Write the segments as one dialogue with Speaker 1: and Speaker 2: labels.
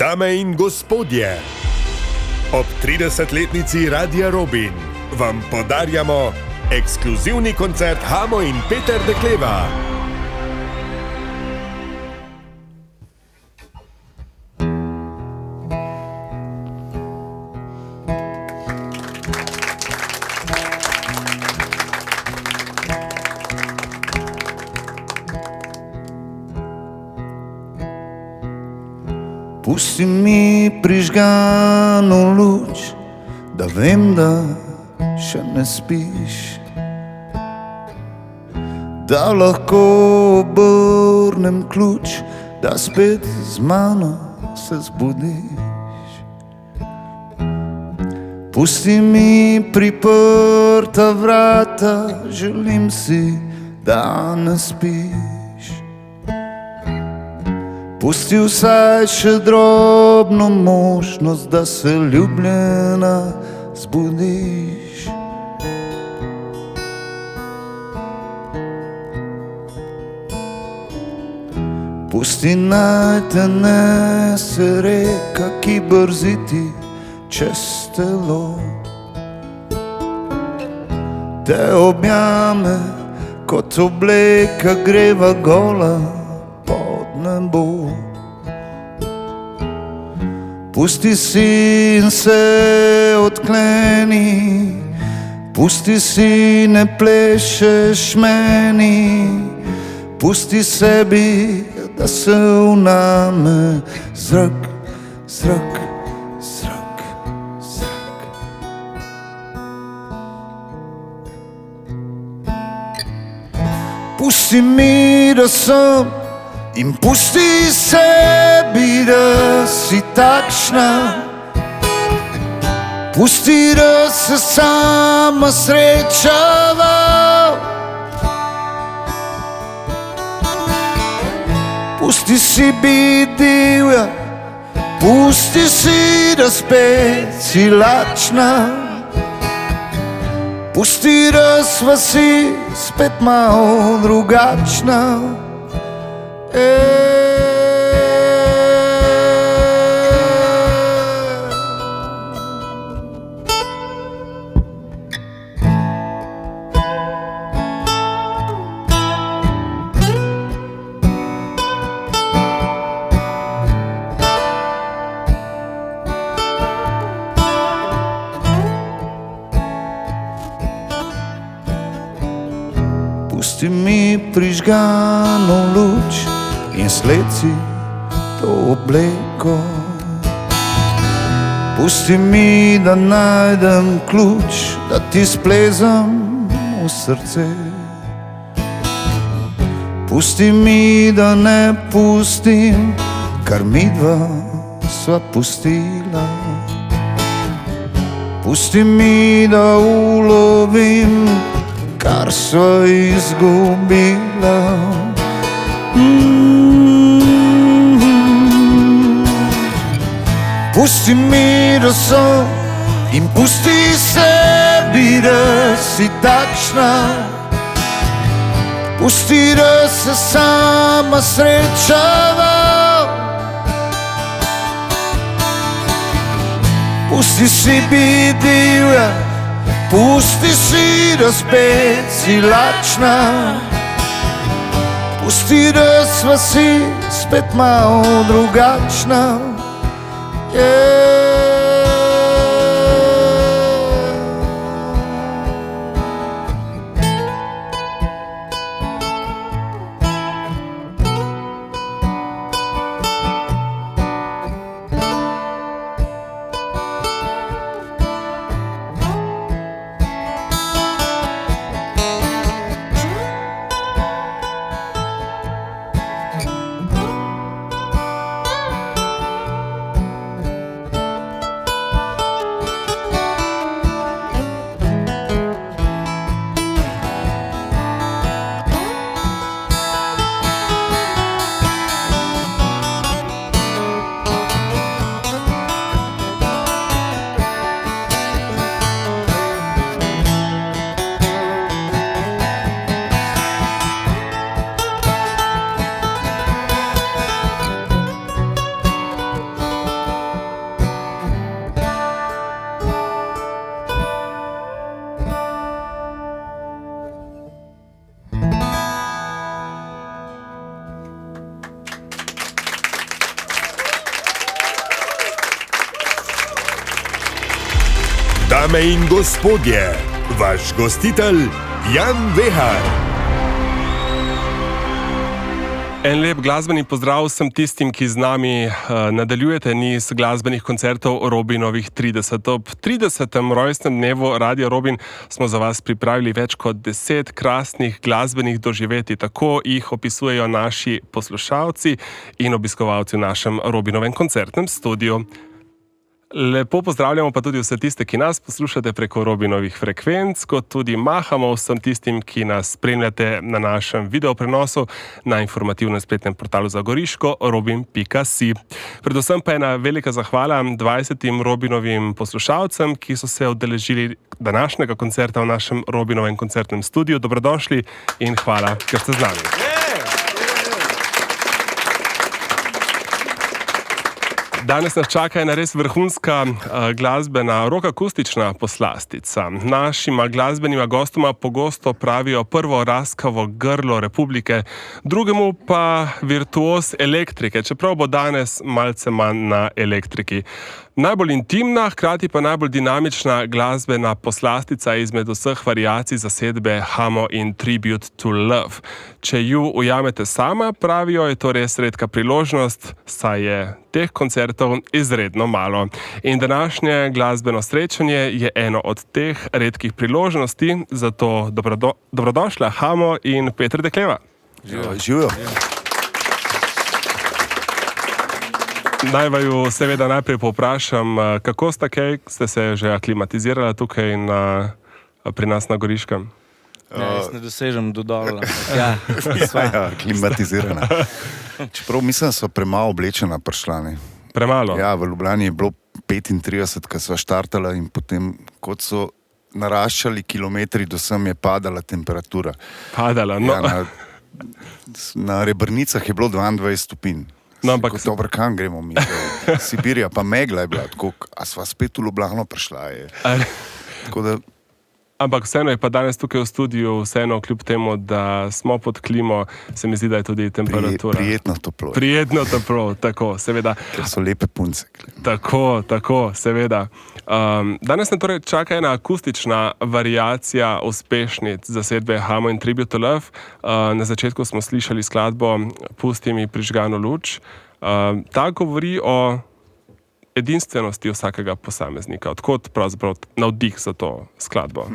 Speaker 1: Dame in gospodje, ob 30-letnici Radia Robin vam podarjamo ekskluzivni koncert Hamo in Peter Dekleva.
Speaker 2: Pusti mi prižgano luč, da vem, da še ne spiš, da lahko obrnem ključ, da spet z mano se zbudiš. Pusti mi priprta vrata, želim si, da ne spiš. Pusti vsaj še drobno možnost, da se ljubljena zbudiš. Pusti naj te nese reka, ki brziti čez telo, te objame kot obleka, greva gola nebo. Pusti si in se odkleni, pusti si, ne plešeš meni, pusti sebi, da se vname zrak, zrak, zrak, zrak. Pusti mi, da sem, in pusti sebi, da si takšna. Pusti, da se sama srečava. Pusti si biti divja, pusti si, da spet si lačna. Pusti, da sva si spet malo drugačna. Pusti mi prižgano luč in sleci to obleko. Pusti mi, da najdem ključ, da ti splezam v srce. Pusti mi, da ne pustim, kar midva sva pustila. Pusti mi, da ulovim, kar sva izgubila. Pusti mi, da sem, in pusti sebi, da si takšna. Pusti, da se sama srečava. Pusti si biti divja, pusti si, da spet si lačna. Pusti, da sva si spet malo drugačna.
Speaker 1: Dame in gospodje, vaš gostitelj Jan Vehar.
Speaker 3: En lep glasbeni pozdrav vsem tistim, ki z nami nadaljujete niz glasbenih koncertov Robinovih 30. Ob 30. rojstnem dnevu Radia Robin smo za vas pripravili več kot 10 krasnih glasbenih doživetij. Tako jih opisujejo naši poslušalci in obiskovalci v našem Robinovem koncertnem studiu. Lepo pozdravljamo pa tudi vse tiste, ki nas poslušate preko Robinovih frekvenc, kot tudi mahamo vsem tistim, ki nas spremljate na našem videoprenosu na informativnem spletnem portalu za Goriško robin.si. Predvsem pa ena velika zahvala 20 Robinovim poslušalcem, ki so se udeležili današnjega koncerta v našem Robinovem koncertnem studiu. Dobrodošli in hvala, ker ste z nami. Danes nas čaka ena res vrhunska glasbena rock-akustična poslastica. Našima glasbenima gostoma pogosto pravijo prvo raskavo grlo republike, drugemu pa virtuoz elektrike, čeprav bo danes malce manj na elektriki. Najbolj intimna, hkrati pa najbolj dinamična glasbena poslastica izmed vseh variacij zasedbe Hamo in Tribute to Love. Če ju ujamete sama, pravijo, je to res redka priložnost, saj je teh koncertov izredno malo. In današnje glasbeno srečanje je eno od teh redkih priložnosti, zato dobrodošla Hamo in Peter Dekleva.
Speaker 2: Živijo.
Speaker 3: Naj vaju seveda najprej povprašam, kako ste se že aklimatizirali tukaj pri nas na Goriškem?
Speaker 4: Jaz ne dosežem do dol.
Speaker 2: Klimatizirana. Čeprav mislim, da so premalo oblečena prišla.
Speaker 3: Premalo?
Speaker 2: Ja, v Ljubljani je bilo 35, ko sva štartala in potem, kot so naraščali kilometri, do sem je padala temperatura.
Speaker 3: Padala, no.
Speaker 2: Ja, na Rebrnicah je bilo 22 stopinj.
Speaker 3: No, ampak
Speaker 2: dobro, kam gremo mi? Sibirija, pa megla je bila, tako, a sva spet v Ljubljano prišla. Tako da...
Speaker 3: Ampak vseeno je pa danes tukaj v studiu, vseeno kljub temu, da smo pod klimo, se mi zdi, da je tudi temperatura.
Speaker 2: Prijetno toplo.
Speaker 3: Prijetno toplo, tako, seveda.
Speaker 2: Ker so lepe punce.
Speaker 3: Tako, seveda. Danes nas torej čaka ena akustična variacija uspešnic zasedbe Hamo in Tribute to Love. Na začetku smo slišali skladbo Pusti mi prižgano luč. Ta govori o edinstvenosti vsakega posameznika. Odkot pravzaprav navdih za to skladbo?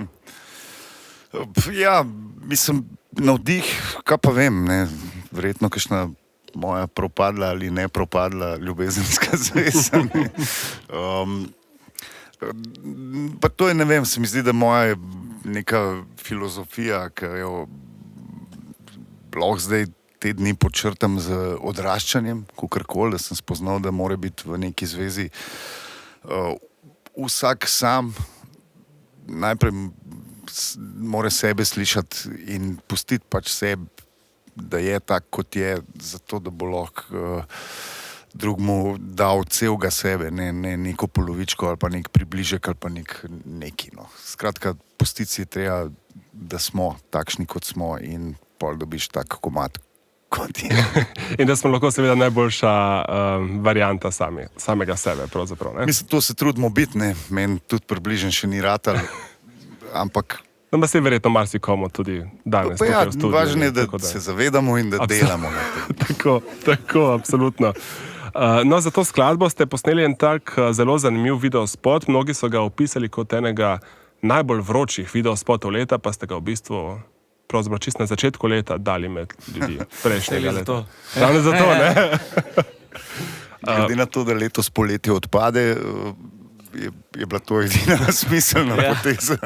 Speaker 2: Ja, mislim, navdih, kaj pa vem, ne, verjetno kakšna moja propadla ali ne propadla ljubezenska zveza. Pa to je, ne vem, se mi zdi, da moja neka filozofija, ki jo lahko zdaj te dni počrtam z odraščanjem, kakorkoli, da sem spoznal, da mora biti v neki zvezi vsak sam najprej mora sebe slišati in pustiti pač sebe, da je tak, kot je, zato, da bo lahko drugmu dal celega sebe, ne neko polovičko ali pa nek približek ali pa neki. No. Skratka, pustiti si treba, da smo takšni, kot smo in pol dobiš tak komad, kot je.
Speaker 3: In da smo lahko seveda najboljša varianta samega sebe, pravzaprav, ne?
Speaker 2: Mislim, to se trudimo biti, ne. Meni tudi približen še ni ratal, ampak...
Speaker 3: No, pa se je verjetno marsikomu tudi danes tukaj v studiu.
Speaker 2: Važno je, da se zavedamo in da delamo.
Speaker 3: Tako, absolutno. No, za to skladbo ste posneli en tak zelo zanimiv videospot. Mnogi so ga opisali kot enega najbolj vročih videospotov leta, pa ste ga v bistvu pravzaprav čist na začetku leta dali med ljudi prejšnjega leta. Ravno zato, ne?
Speaker 2: Glede na to, da letos poletje odpade, je bila to edina smiselna poteza.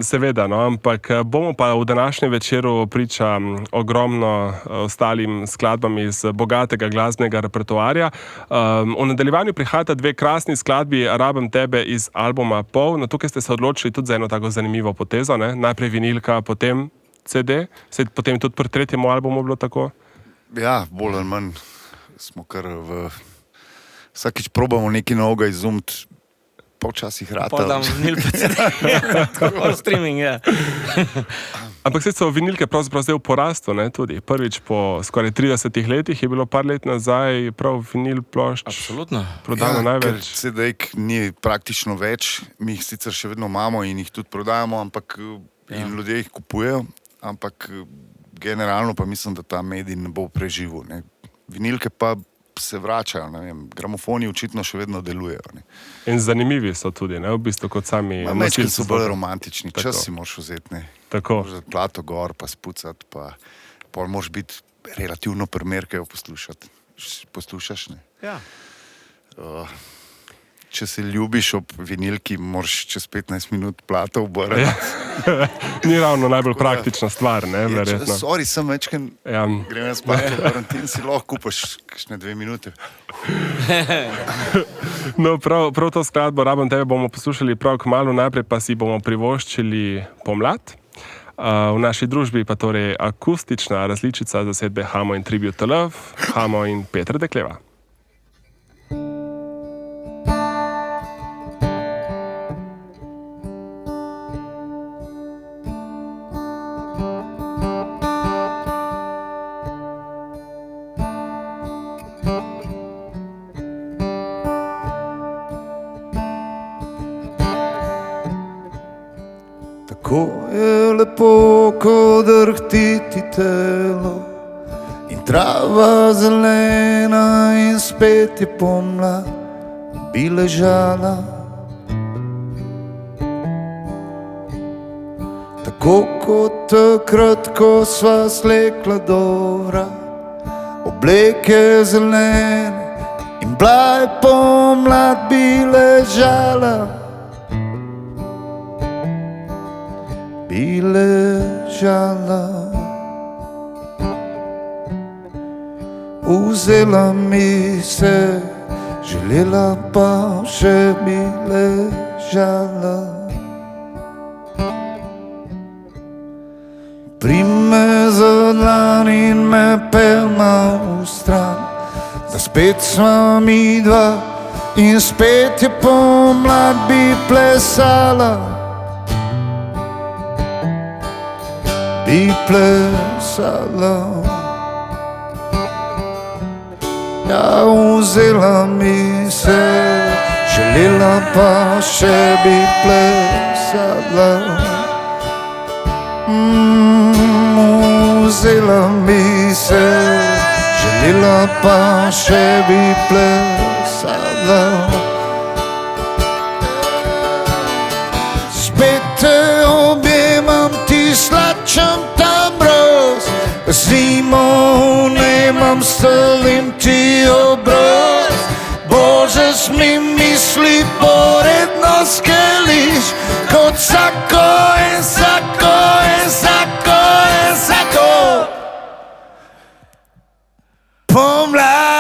Speaker 3: Seveda, no, ampak bomo pa v današnjem večeru priča ogromno ostalim skladbam iz bogatega glasbenega repertoarja. V nadaljevanju prihajata dve krasni skladbi, Rabim tebe iz albuma Pol. No, tukaj ste se odločili tudi za eno tako zanimivo potezo, ne? Najprej vinilka, potem CD, potem tudi pri tretjem albumu bilo tako?
Speaker 2: Ja, bolj ali manj smo kar vsakič probamo nekaj novega izumiti. Pa včasih rata.
Speaker 4: Pa dam vinil, pa CD. Tako streaming, ja.
Speaker 3: Ampak se so vinilke pravzaprav zdaj v porastu, ne, tudi. Prvič po skoraj 30 letih je bilo par let nazaj prav vinil plošč.
Speaker 4: Absolutno.
Speaker 3: Prodano
Speaker 2: ker
Speaker 3: največ.
Speaker 2: CD-jek ni praktično več, mi jih sicer še vedno imamo in jih tudi prodajamo, ampak in ljudje jih kupujejo, ampak generalno pa mislim, da ta medij ne bo preživel. Ne. Vinilke pa se vračajo, ne vem, gramofoni očitno še vedno delujejo. Ne.
Speaker 3: In zanimivi so tudi, ne, v bistvu kot sami
Speaker 2: Mečki so bolj
Speaker 3: zvoka.
Speaker 2: romantični,
Speaker 3: Tako.
Speaker 2: čas si moraš vzeti, ne.
Speaker 3: Tako.
Speaker 2: Moraš plato gor, pa spucati, pa pol moraš biti relativno primer, kaj jo poslušaš, ne.
Speaker 4: Ja.
Speaker 2: Če se ljubiš ob vinilki, moraš čez 15 minut plato obrati.
Speaker 3: Ja. Ni ravno najbolj praktična stvar, ne, verjetno.
Speaker 2: Sorry, sem večkrat
Speaker 3: Ja.
Speaker 2: grem jaz plato obrati in si lahko kupaš kakšne 2 minute.
Speaker 3: No, prav to skladbo Rabim tebe bomo poslušali prav kmalu, najprej pa si bomo privoščili Pomlad. V naši družbi pa torej akustična različica zasedbe Hamo in Tribute to Love, Hamo in Peter Dekleva.
Speaker 5: Tako je lepo, ko drhti ti telo in trava zelena in spet je pomlad, bi ležala. Tako kot takrat, ko sva slekla dobra, obleke zelene in bila je pomlad, bi ležala. Bi ležala. Vzela mi se, želela pa še bi ležala. Prime za dlan in me pelma v stran, da spet sva mi dva in spet je pomlad, bi plesala. Bi plesala. Ja, vzela mi se, želela pa še bi plesala. Vzela mi se, želela pa še bi plesala. Spet te objemam, ti slačam tam roz, zimo vnemam, stolim ti obroz. Bože, smi misli poredno skeliš, kot sako in sako in sako in sako. Pomlad.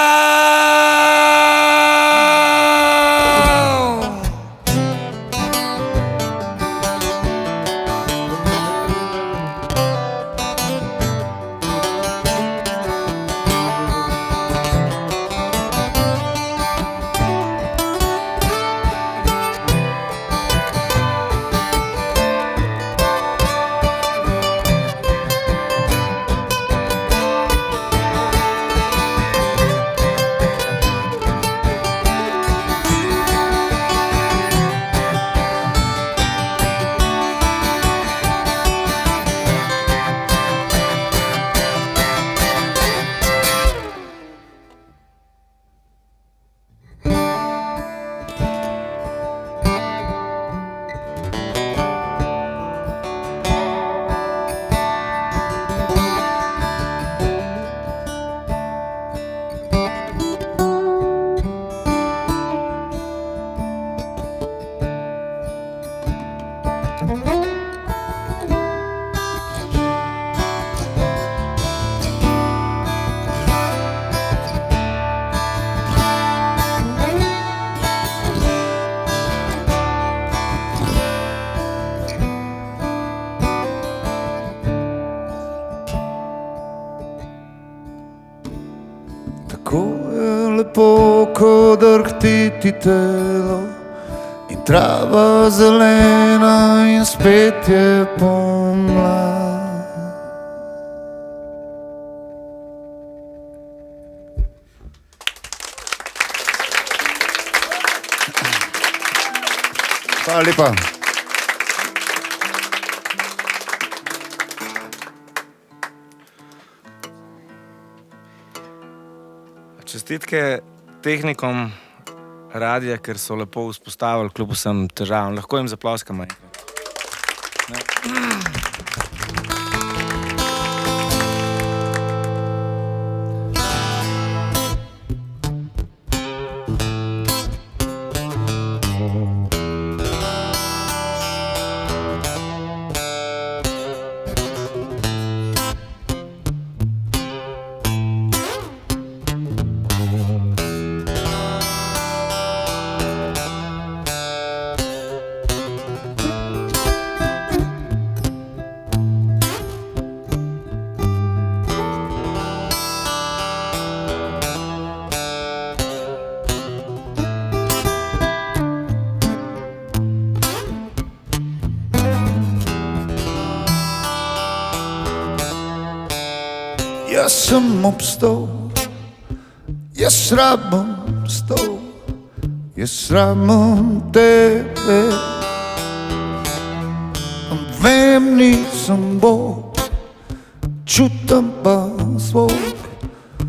Speaker 5: Tako je lepo, ko drhti ti telo in trava zelena in spet je pomlad. Hvala lepa.
Speaker 4: Čestitke tehnikom radia, ker so lepo vzpostavili kljub vsem težavam. Lahko jim zaploskamo.
Speaker 5: Jaz sem obstal, jaz rabim stol, jaz rabim tebe. Vem, nisem Bog, čutim pa zvok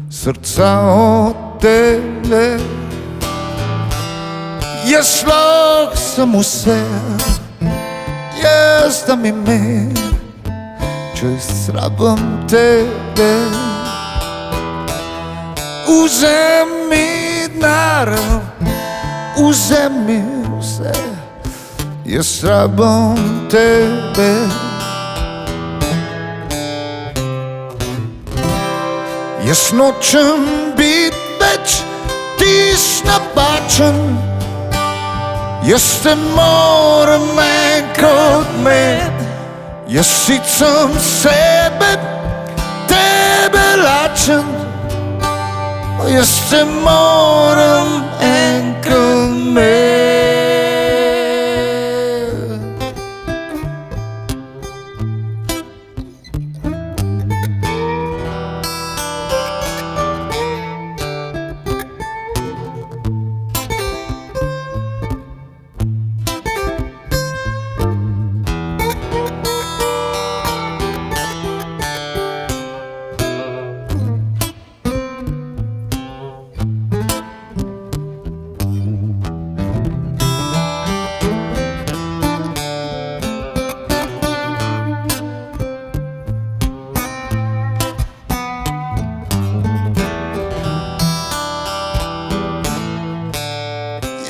Speaker 5: srca od tebe. Jaz lahko sem vse, jaz da mi če rabim tebe. Vzemi denar, vzemi vse, jaz rabim tebe. Jaz nočem biti več tist napačen, jaz te moram enkrat imeti. Jaz sicer sebe, tebe lačen, jaz te moram enkrat imeti.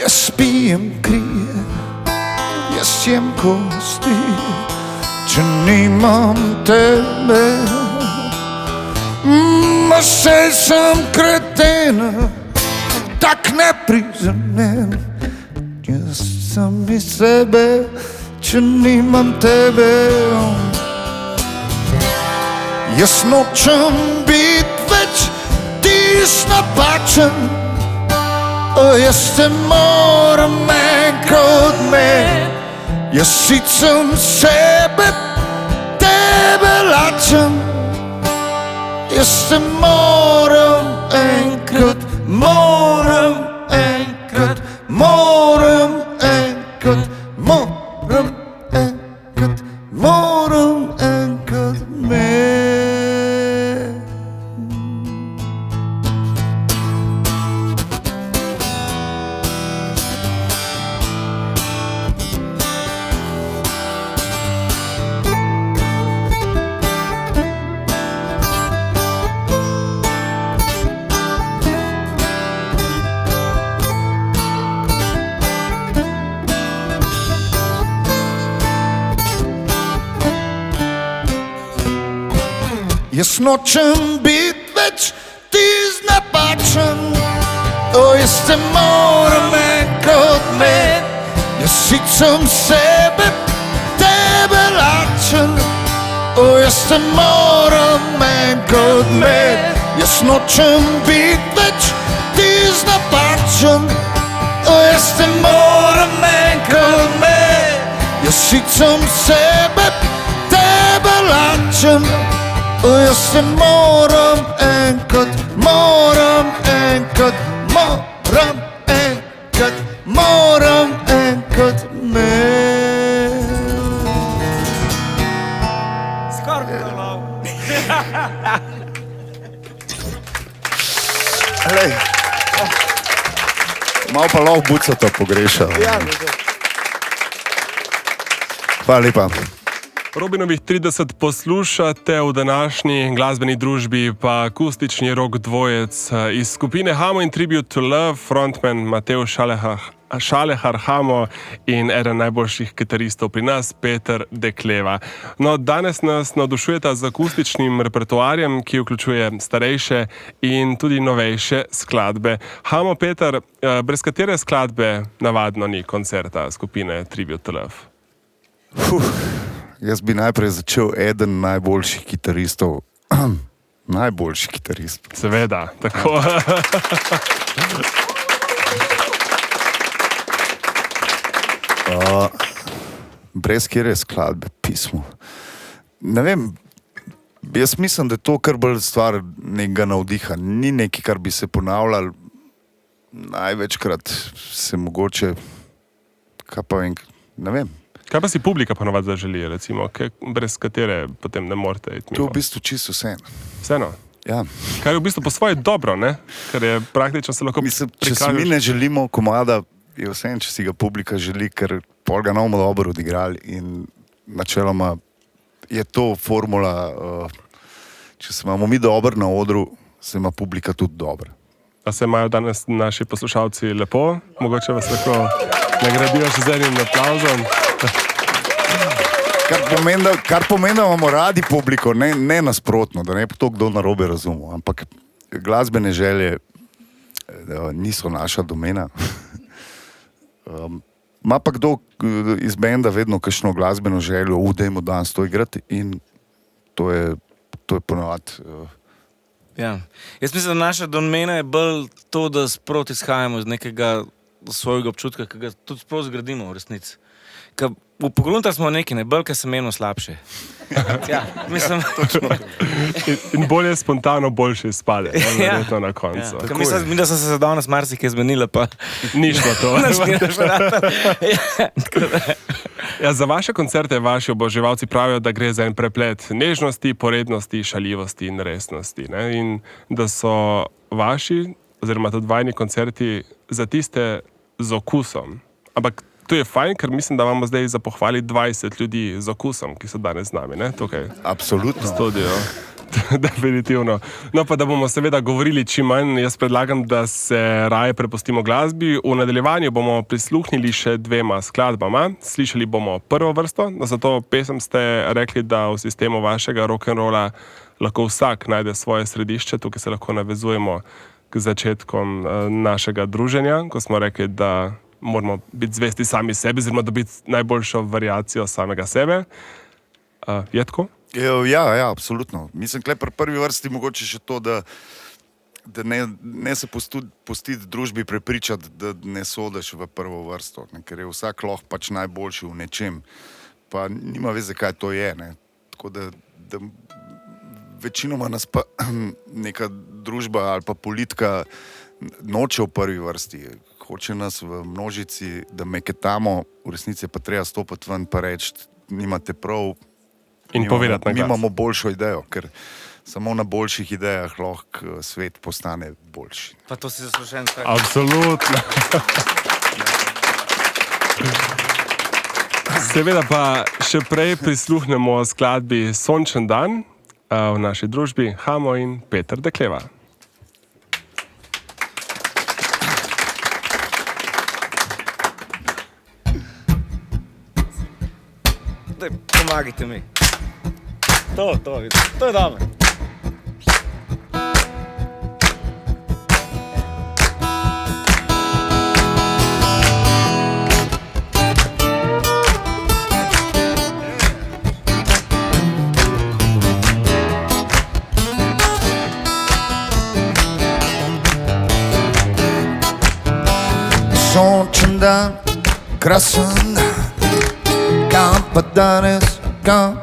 Speaker 5: Jaz pijem krije, jaz jem kosti, če nimam tebe. Saj sem kreten, tak neprizanen, jaz sem iz sebe, če nimam tebe. Jaz nočem biti več tist napačen, jaz te moram enkrat imeti. Jaz sicer sebe, tebe lačen, jaz te moram enkrat, moram enkrat, moram enkrat, moram enkrat, moram enkrat imeti. Jaz nočem biti več tist napačen, jaz te moram enkrat imeti. Jaz sicer sebe, tebe lačen, jaz te moram enkrat imeti. Jaz nočem biti več tist napačen, jaz te moram enkrat imeti. Jaz sicer sebe, tebe lačen, jaz te moram enkrat, moram enkrat, moram enkrat, moram enkrat imeti.
Speaker 2: Malo pa lahko Bucata pogreša. Hvala lepa.
Speaker 3: Robinovih 30 poslušate v današnji glasbeni družbi, pa akustični rock dvojec iz skupine Hamo in Tribute to Love, frontman Mateo Šalehar Hamo in eden najboljših kitaristov pri nas, Peter Dekleva. No, danes nas navdušujeta z akustičnim repertoarjem, ki vključuje starejše in tudi novejše skladbe. Hamo, Peter, brez katere skladbe navadno ni koncerta skupine Tribute to Love?
Speaker 2: Jaz bi najprej začel eden najboljših kitaristov. Najboljši kitarist.
Speaker 3: Seveda, tako.
Speaker 2: Brez kjere skladbe, pismo. Ne vem, jaz mislim, da je to kar bolj stvar nekega navdiha. Ni nekaj, kar bi se ponavljal. Največkrat se mogoče, kaj pa vem, ne vem.
Speaker 3: Kaj pa si publika ponovadi zaželi, recimo, brez katere potem ne morete iti mimo?
Speaker 2: To je v bistvu čisto vse.
Speaker 3: Vseeno?
Speaker 2: Ja.
Speaker 3: Kar je v bistvu po svoje dobro, ne? Ker je praktično se lahko
Speaker 2: Mislim, če si mi ne želimo komada, je vseeno, če si ga publika želi, ker pol ga bomo dobro odigrali in načeloma je to formula, če se imamo mi dobro na odru, se ima publika tudi dobro.
Speaker 3: A se imajo danes naši poslušalci lepo? Mogoče vas lahko nagradijo še z enim aplavzom?
Speaker 2: Kar pomeni, da imamo radi publiko, ne nasprotno, da ne to kdo narobe razumel, ampak glasbene želje niso naša domena. Ma pa kdo iz benda vedno kakšno glasbeno željo, dajmo danes to igrati in to je ponovadi.
Speaker 4: Ja. Jaz mislim, da naša domena je bolj to, da sproti izhajamo iz nekega svojega občutka, ki ga tudi sproti zgradimo v resnici. V pogledunta smo neki, ne bolj, ker se menimo slabše. Ja, mislim, točno.
Speaker 3: In bolje spontano, boljše izpade, verjetno na koncu.
Speaker 4: Ja. Mislim, da so se danes marsikaj zmenile, pa
Speaker 3: ni šlo to. Ja, za vaše koncerte vaši oboževalci pravijo, da gre za en preplet nežnosti, porednosti, šaljivosti in resnosti. Ne? In da so vaši, oziroma tudi vajni koncerti za tiste z okusom. Ampak to je fajn, ker mislim, da imamo zdaj za pohvaliti 20 ljudi z okusom, ki so danes z nami, ne? Tukaj.
Speaker 2: Absolutno.
Speaker 3: V studiu. Definitivno. No pa, da bomo seveda govorili čim manj, jaz predlagam, da se raje prepustimo glasbi. V nadaljevanju bomo prisluhnili še 2 skladbama. Slišali bomo prvo vrsto, za to pesem ste rekli, da v sistemu vašega rock'n'rolla lahko vsak najde svoje središče. Tukaj se lahko navezujemo k začetkom našega druženja, ko smo rekli, da moramo biti zvesti sami sebi, oziroma dobiti najboljšo variacijo samega sebe. Je tako?
Speaker 2: Ja, absolutno. Mislim, kle pri prvi vrsti mogoče še to, da ne se pustiti družbi prepričati, da ne sodiš v prvo vrsto, ne? Ker je vsak lahko pač najboljši v nečem, pa nima veze, kaj to je. Ne? Tako da večinoma nas pa neka družba ali pa politika noče v prvi vrsti. Hoče nas v množici, da meketamo, v resnici pa treba stopiti ven pa reči, nimate prav.
Speaker 3: In povedati na glas.
Speaker 2: Mi imamo boljšo idejo, ker samo na boljših idejah lahko svet postane boljši.
Speaker 4: Pa to si zaslužen.
Speaker 3: Absolutno. Seveda pa še prej prisluhnemo skladbi Sončen dan v naši družbi Hamo in Peter Dekleva.
Speaker 4: Pomagajte mi. To je dobro.
Speaker 5: Sončen dan, krasen dan, kam pa danes, kam.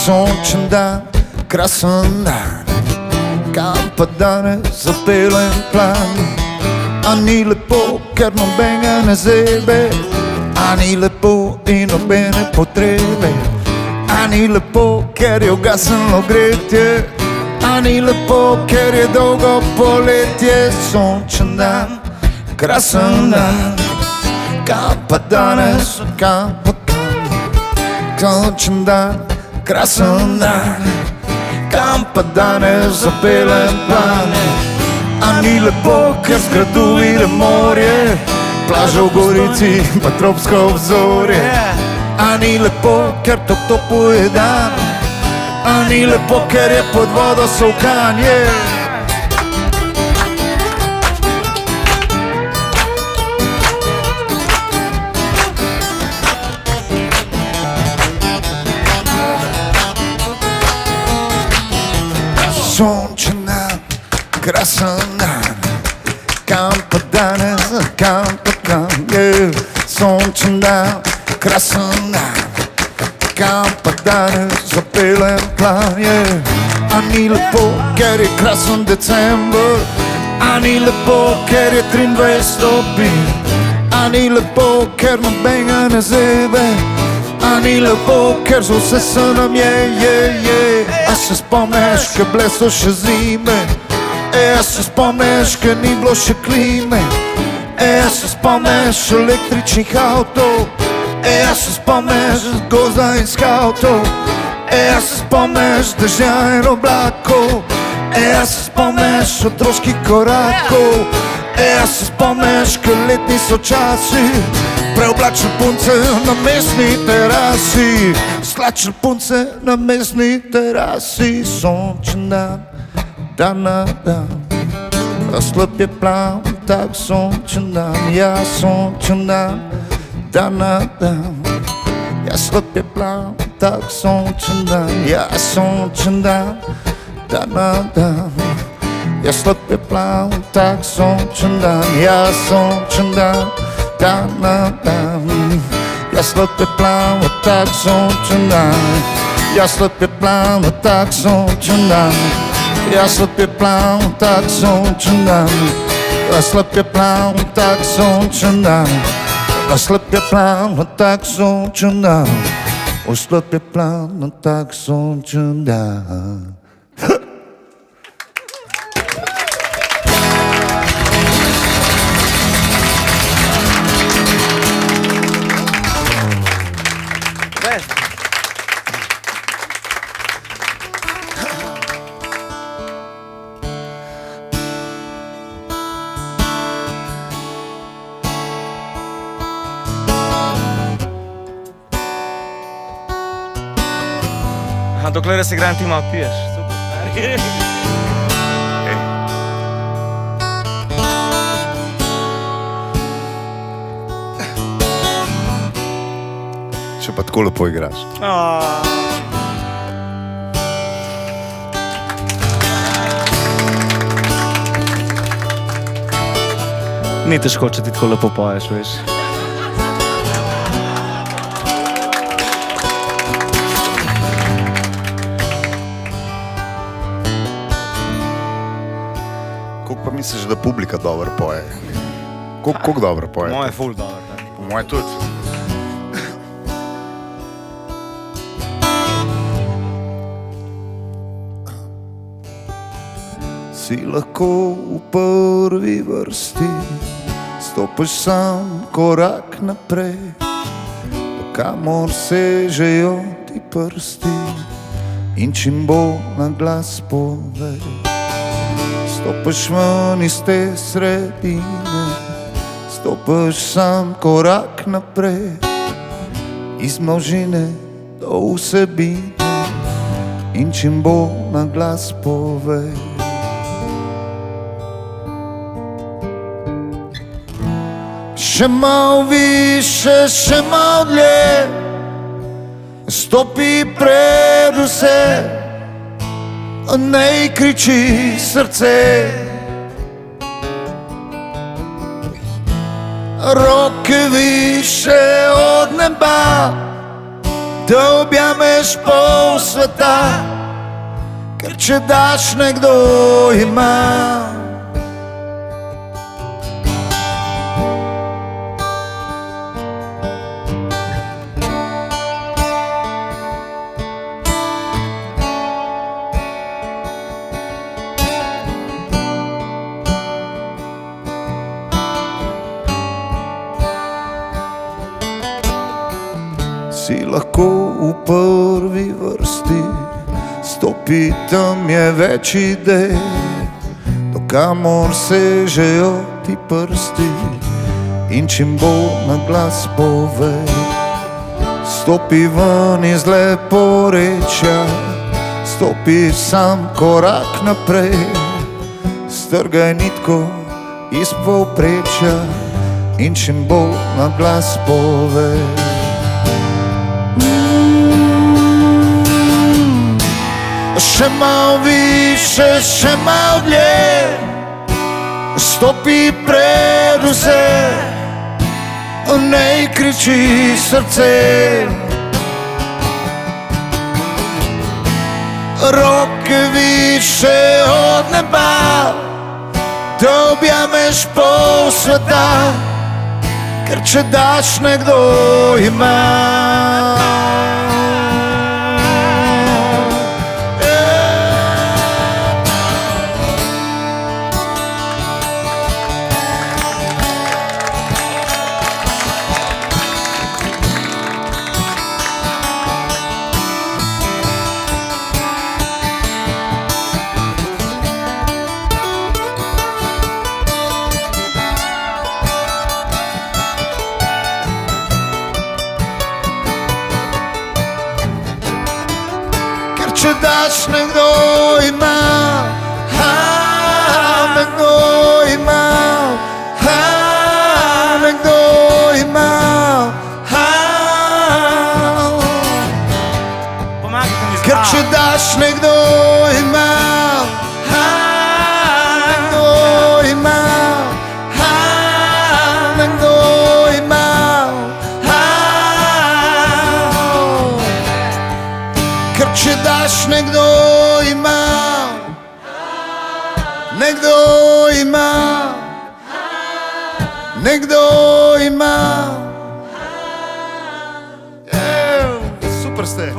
Speaker 5: Sončen dan, krasen dan, kam pa danes zapeljen plan. A ni lepo, ker nobenega ne zebe, a ni lepo in nobene potrebe, a ni lepo, ker je ugasnilo gretje, a ni lepo, ker je dolgo poletje. Sončen dan, krasen dan, kam pa danes, kam pa kam. Sončen dan, krasen dan, kam pa danes zapeljem plane. A ni lepo, ker z gradu vidim morje, plaža v Gorici pa tropsko obzorje. A ni lepo, ker topo je dan, a ni lepo, ker je pod vodo solkanje. Sončen dan, krasen dan, kam pa danes, kam pa kam. Sončen dan, krasen dan, kam pa danes zapeljem planje. A ni lepo, ker je krasen december, a ni lepo, ker je 23 stopinj, a ni lepo, ker nobenega ne zebe, a ni lepo, ker za vse se nam je. A se spomneš, ke bile so še zime, a se spomneš, ke ni bilo še klime, a se spomneš električnih avtov, a se spomneš gozda in skavtov, a se spomneš dežja in oblakov, a se spomneš otroških korakov, a se spomneš, ke letni so časi, preoblačne punce na mestni terasi, slačne punce na mestni terasi. Sončen dan, dan na dan, slab je plan, tak sončen dan. Ja, sončen dan, dan na dan, ja, slab je plan, tak sončen dan. Ja, sončen dan, dan na dan, ja, slab je plan, tak sončen dan. Ja, sončen dan, dan na dan, ja, slab je plan, tak sončen dan. Ja, slab je plan, tak sončen dan. Ja, slab je plan, tak sončen dan. Ja, slab je plan, tak sončen dan. Ja, slab je plan, tak sončen dan. Slab je plan, tak sončen dan.
Speaker 4: Dokler se igram, ti malo piješ. Super.
Speaker 2: Če pa tako lepo igraš.
Speaker 4: Ni težko, če ti tako lepo poješ, veš.
Speaker 2: Koliko pa misliš, da publika dobro poje? Koliko dobro poje?
Speaker 4: Moje ful dobro.
Speaker 2: Po moje tudi.
Speaker 5: Si lahko v prvi vrsti, stopiš sam korak naprej, do kamor sežejo ti prsti in čim bolj na glas povej. Stopiš ven iz te sredine, stopiš sam korak naprej, iz množine do vsebine in čim bolj na glas povej. Še malo više, še malo dlje, stopi pred vse, ne kriči srce. Roke više od neba, da objameš pol sveta, ker če daš, nekdo ima. si lahko v prvi vrsti, stopi tam je več idej, dokamor sežejo ti prsti in čim bolj na glas povej. Stopi ven iz leporečja, stopi sam korak naprej, strgaj nitko iz povprečja in čim bolj na glas povej. Še malo više, še malo dlje, stopi pred vse, ne kriči srce. Roke više od neba, da objameš pol sveta, ker če daš nekdo ima. Če daš nekdo ima, nekdo ima, nekdo ima.
Speaker 4: Pomagajte mi
Speaker 5: Ker če daš nekdo ima, nekdo ima, nekdo ima. Ker če daš nekdo ima, nekdo ima, nekdo ima. Super ste.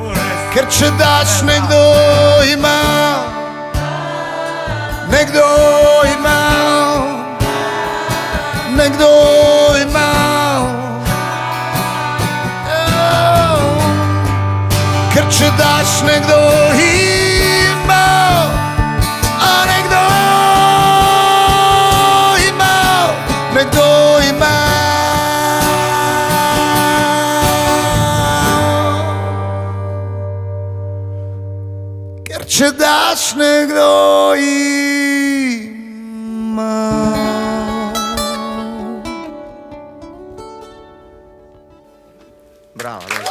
Speaker 5: Ker če daš nekdo ima, nekdo ima, nekdo ima. Ker če daš nekdo ima, a nekdo ima, nekdo ima. Ker če daš nekdo ima.
Speaker 4: Bravo, bravo.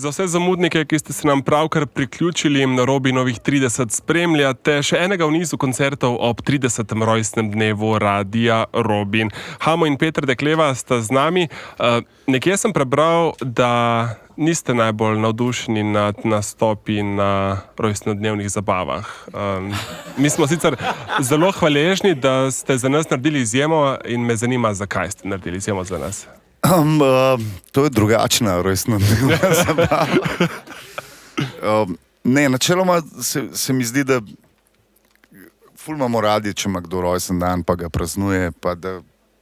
Speaker 3: Za vse zamudnike, ki ste se nam pravkar priključili, na Robinovih 30 spremljate še enega v nizu koncertov ob 30. rojstnem dnevu Radia Robin. Hamo in Peter Dekleva sta z nami. Nekje sem prebral, da niste najbolj navdušeni nad nastopi na rojstnodnevnih zabavah. Mi smo sicer zelo hvaležni, da ste za nas naredili izjemo in me zanima, zakaj ste naredili izjemo za nas.
Speaker 2: To je drugačna rojstnodnevna zabava. Načeloma se mi zdi, da ful imamo radi, če ima kdo rojsten dan, pa ga praznuje, pa da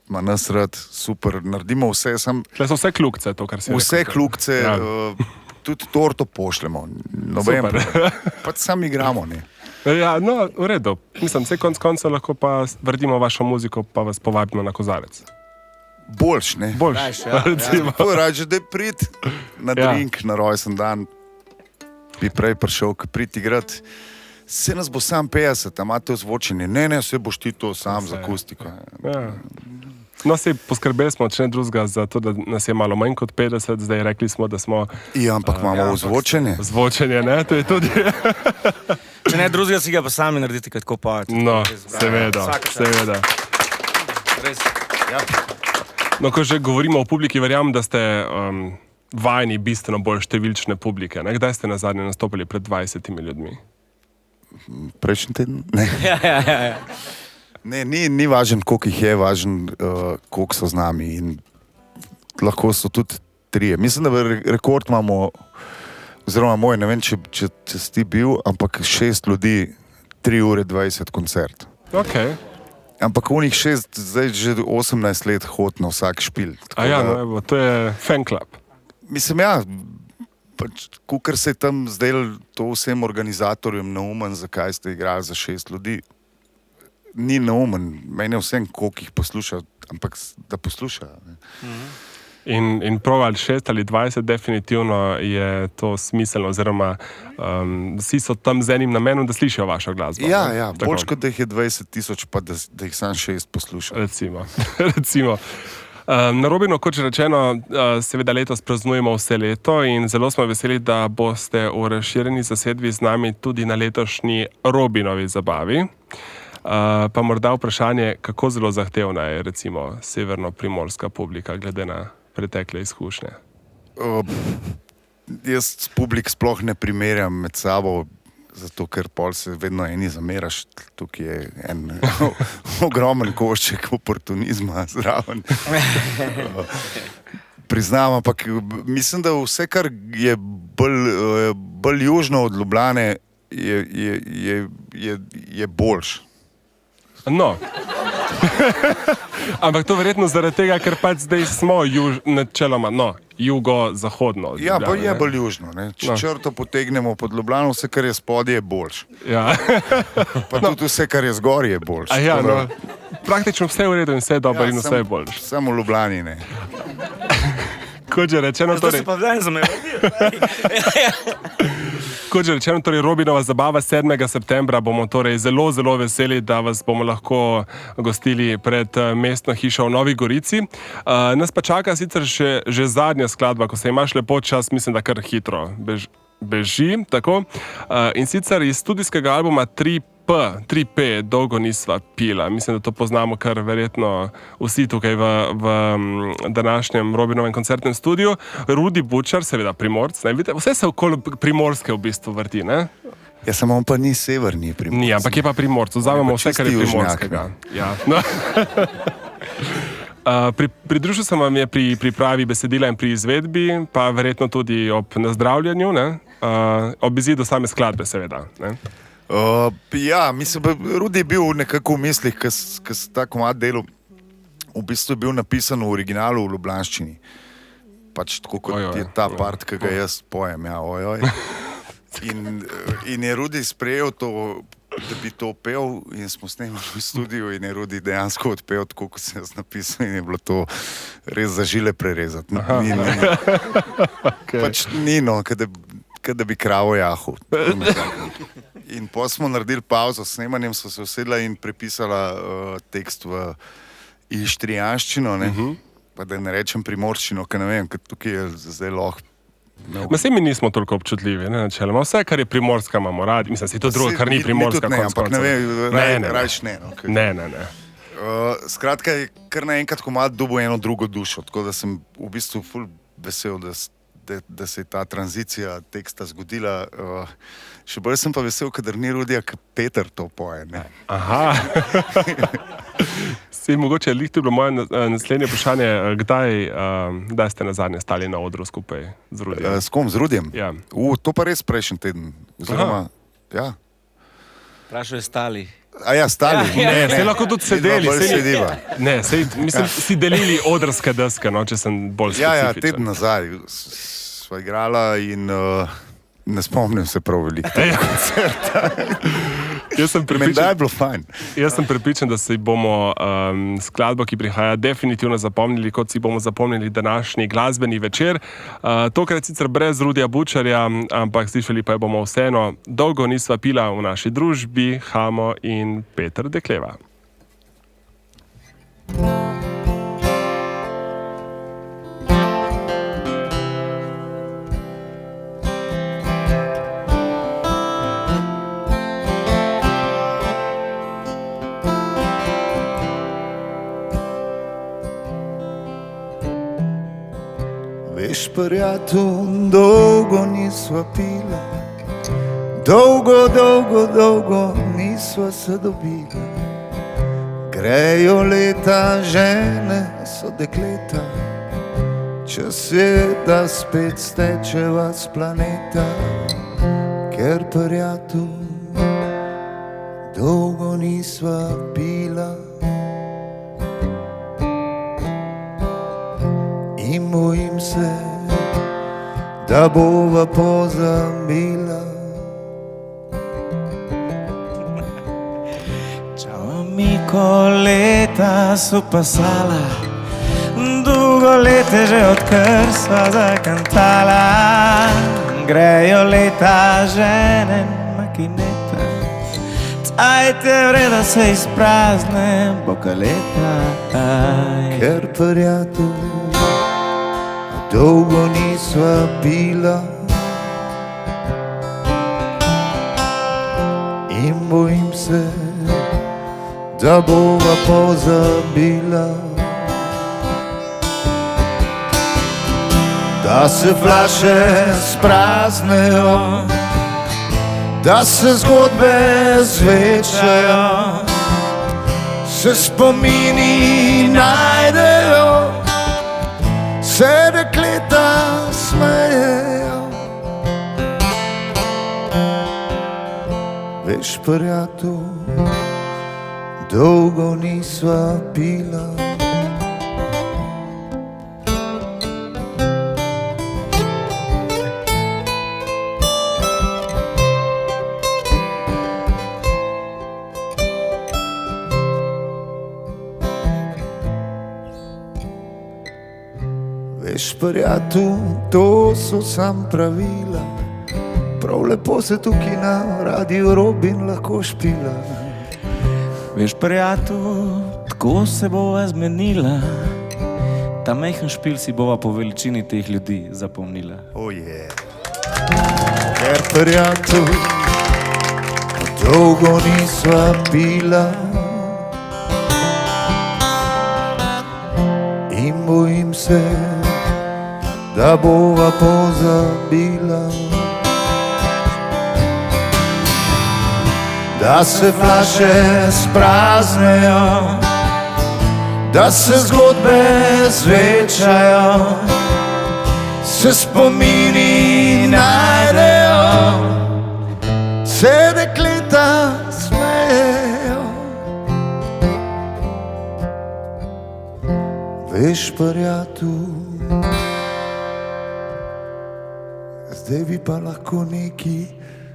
Speaker 2: ima nas rad, super, naredimo vse.
Speaker 3: Tle so vse kljukce, to, kar si rekel.
Speaker 2: Vse kljukce, ja. Tudi torto pošljemo. Novembra. Pač sam igramo, ne.
Speaker 3: Ja, no, v redu. Mislim, vse konca lahko pa vrdimo vašo muziko, pa vas povabimo na kozarec.
Speaker 2: Boljš, ne?
Speaker 3: Boljš,
Speaker 4: ja.
Speaker 2: Rače, da je prid na drink, na rojsten dan, bi prej prišel, prid igrati. Se nas bo sam 50, a imate ozvočenje. Ne, se boš ti to sam z akustiko.
Speaker 3: Ja. No, poskrbeli smo, če ne drugega, za to, da nas je malo manj kot 50, zdaj rekli smo, da smo...
Speaker 2: Ja, ampak imamo ozvočenje.
Speaker 3: Ozvočenje, ne, to je tudi...
Speaker 4: Če ne drugega, si ga pa sami narediti, kaj tako pavati.
Speaker 3: No, seveda.
Speaker 4: Res.
Speaker 2: Ja.
Speaker 3: No, ko že govorimo o publiki, verjamem, da ste vajeni bistveno bolj številčne publike. Ne? Kdaj ste nazadnje nastopili pred 20 ljudmi?
Speaker 2: Prejšnji teden? Ne.
Speaker 4: Ja.
Speaker 2: Ne, ni važen, koliko jih je, važen, koliko so z nami. In lahko so tudi 3. Mislim, da rekord imamo, oziroma moj, ne vem, če si ti bil, ampak 6 ljudi 3 ure 20 koncert.
Speaker 3: Okay.
Speaker 2: Ampak v njih 6, zdaj že 18 let hod na vsak špil.
Speaker 3: A ja, no, evo, to je fan club.
Speaker 2: Mislim, ja, pač, kukor se je tam zdaj to vsem organizatorjem naumen, zakaj ste igrali za 6 ljudi, ni naumen. Meni je vsem, koliko jih posluša, ampak da posluša.
Speaker 3: In prav ali 6 ali 20, definitivno je to smiselno, oziroma vsi so tam z enim namenom, da slišijo vašo glasbo.
Speaker 2: Ja, bolj kot da jih je 20,000, pa da jih sam 6 posluša.
Speaker 3: Recimo. Na Robinu, kot že rečeno, seveda letos praznujemo vse leto in zelo smo veseli, da boste v razširjeni zasedbi z nami tudi na letošnji Robinovi zabavi. Pa morda vprašanje, kako zelo zahtevna je recimo severno-primorska publika glede na pretekle izkušnje?
Speaker 2: Jaz publik sploh ne primerjam med sabo, zato ker pol se vedno eni zameraš. Tukaj je en ogromen košček oportunizma zraven. Priznam, ampak mislim, da vse, kar je bolj južno od Ljubljane, je boljš.
Speaker 3: No. Ampak to verjetno zaradi tega, ker pač zdaj smo načeloma, jugo-zahodno.
Speaker 2: Ja, pa je bolj južno. Ne? Če črto potegnemo pod Ljubljano, vse, kar je spodje, je boljš.
Speaker 3: Ja.
Speaker 2: Pa tudi vse, kar je zgoraj, je boljš.
Speaker 3: Ja, no. Praktično vse je v redu in vse je dobro in vse je boljš.
Speaker 2: Samo v Ljubljani ne.
Speaker 3: Kot že rečeno,
Speaker 4: To se pa zdaj za me
Speaker 3: Kot že rečeno, torej Robinova zabava 7. septembra bomo torej zelo, zelo veseli, da vas bomo lahko gostili pred mestno hišo v Novi Gorici. Nas pa čaka sicer že zadnja skladba, ko se imaš lepo čas, mislim, da kar hitro beži, tako. In sicer iz studijskega albuma 3P, Dolgo nisva pila. Mislim, da to poznamo kar verjetno vsi tukaj v današnjem Robinovem koncertnem studiu. Rudi Bučar, seveda Primorc, ne vidite, vse se okoli Primorske v bistvu vrti, ne?
Speaker 2: Ja, samo on pa ni severni Primorc.
Speaker 3: Ni, ampak je pa Primorc, vzamemo vse, kar je primorskega. Ja. No. Pridružil sem vam je pri pripravi besedila in pri izvedbi, pa verjetno tudi ob nazdravljanju, ne? Ob izidu same skladbe, seveda, ne?
Speaker 2: Ja, mislim, Rudi je bil nekako v mislih, ko se ta komad delal, v bistvu je bil napisan v originalu v ljubljanščini. Pač tako kot je ta part, ki ga jaz pojem, ja, ojoj. In je Rudi sprejel to, da bi to pel in smo snemali v studiu in je Rudi dejansko odpel tako, kot sem jaz napisal in je bilo to res za žile prerezati. Pač nino, kada bi kravo jahu. In potem smo naredili pauzo s snemanjem, so se usedla in prepisala tekst v ištrijanščino, ne? Pa da ne rečem primorščino, ker ne vem, ker tukaj je zdaj lahko.
Speaker 3: Vse mi nismo toliko občutljivi, ne, načeloma. Vse, kar je primorska, imamo radi. Mislim, si to drugo, kar ni primorska.
Speaker 2: Ne, ampak ne vem, rajš ne.
Speaker 3: Ne.
Speaker 2: Skratka, je kar naenkrat komad dobil eno drugo dušo, tako da sem v bistvu ful vesel, da se je ta tranzicija teksta zgodila. Še bolj sem pa vesel, kadar ni Rudija, ker Peter to poje. Ne?
Speaker 3: Aha. Mogoče je to bilo moje naslednje vprašanje. Kdaj ste nazadnje stali na odru skupaj z Rudijem?
Speaker 2: S kom? Z Rudijem?
Speaker 3: Ja.
Speaker 2: To pa res prejšnji teden. Oziroma, ja.
Speaker 4: Vprašal je stali.
Speaker 2: A ja, stali.
Speaker 3: Ne, se lahko tudi sedeli. Ne, mislim, si delili odrske deske, no, če sem bolj specifičen.
Speaker 2: Ja, teden nazaj sva igrala in ne spomnim se prav veliko tega koncerta. Menda je bilo fajn.
Speaker 3: Jaz sem prepričan, da si bomo skladbo, ki prihaja, definitivno zapomnili, kot si bomo zapomnili današnji glasbeni večer. Tokrat sicer brez Rudija Bučarja, ampak slišali pa bomo vseeno Dolgo nisva pila v naši družbi, Hamo in Peter Dekleva.
Speaker 5: Veš, prijatelj, dolgo nisva pila, dolgo nisva se dobila. Grejo leta, žene so dekleta, čas je, da spet stečeva s planeta. Ker, prijatelj, dolgo nisva pila in bojim se, da bova pozabila.
Speaker 4: Ciao amico, leta so pasala, dolgo leta že odkar sva zakantala. Grejo leta, žene makineta, cajte vreda se izprazne, boka leta.
Speaker 5: Ker prijatelj, dolgo nisva pila in bojim se, da bova pozabila. Da se flaše spraznejo, da se zgodbe zvečajo, se spomini najdejo, se dekleta smejejo. Veš, prijatelj, dolgo nisva pila. Veš, prijatelj, to so sam pravila, prav lepo se tukaj na Radio Robin lahko špila.
Speaker 4: Veš, prijatelj, tako se bova zmenila, ta majhen špil si bova po veličini teh ljudi zapomnila.
Speaker 5: Ker prijatelj, dolgo nisva pila in bojim se, da bova pozabila. Da se flaše spraznejo, da se zgodbe zvečajo, se spomini najdejo, se dekleta smejejo. Veš, prijatelj, zdaj bi pa lahko neki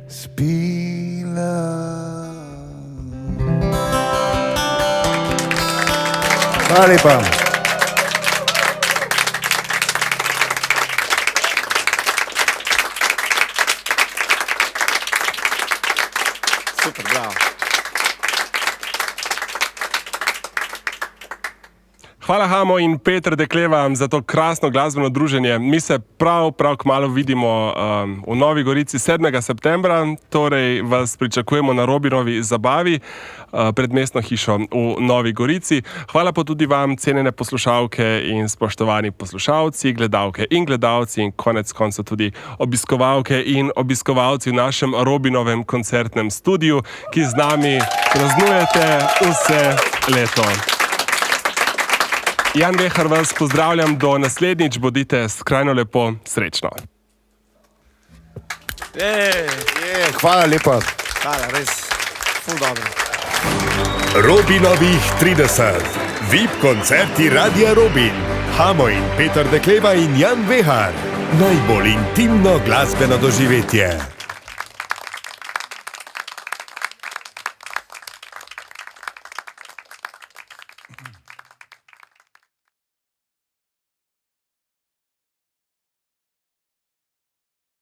Speaker 5: spila. Hvala lepa.
Speaker 4: Super, bravo.
Speaker 3: Hvala Hamo in Peter Dekleva za to krasno glasbeno druženje. Mi se prav kmalu vidimo v Novi Gorici 7. septembra, torej vas pričakujemo na Robinovi zabavi pred mestno hišo v Novi Gorici. Hvala pa tudi vam, cenjene poslušalke in spoštovani poslušalci, gledalke in gledalci in konec koncev tudi obiskovalke in obiskovalci v našem Robinovem koncertnem studiu, ki z nami praznujete vse leto. Jan Vehar vas pozdravljam, do naslednjič, bodite skrajno lepo, srečno.
Speaker 2: Hvala lepa.
Speaker 4: Hvala, res, ful dobro.
Speaker 1: Robinovih 30. VIP koncerti Radia Robin. Hamo in Peter Dekleva in Jan Vehar. Najbolj intimno glasbeno doživetje.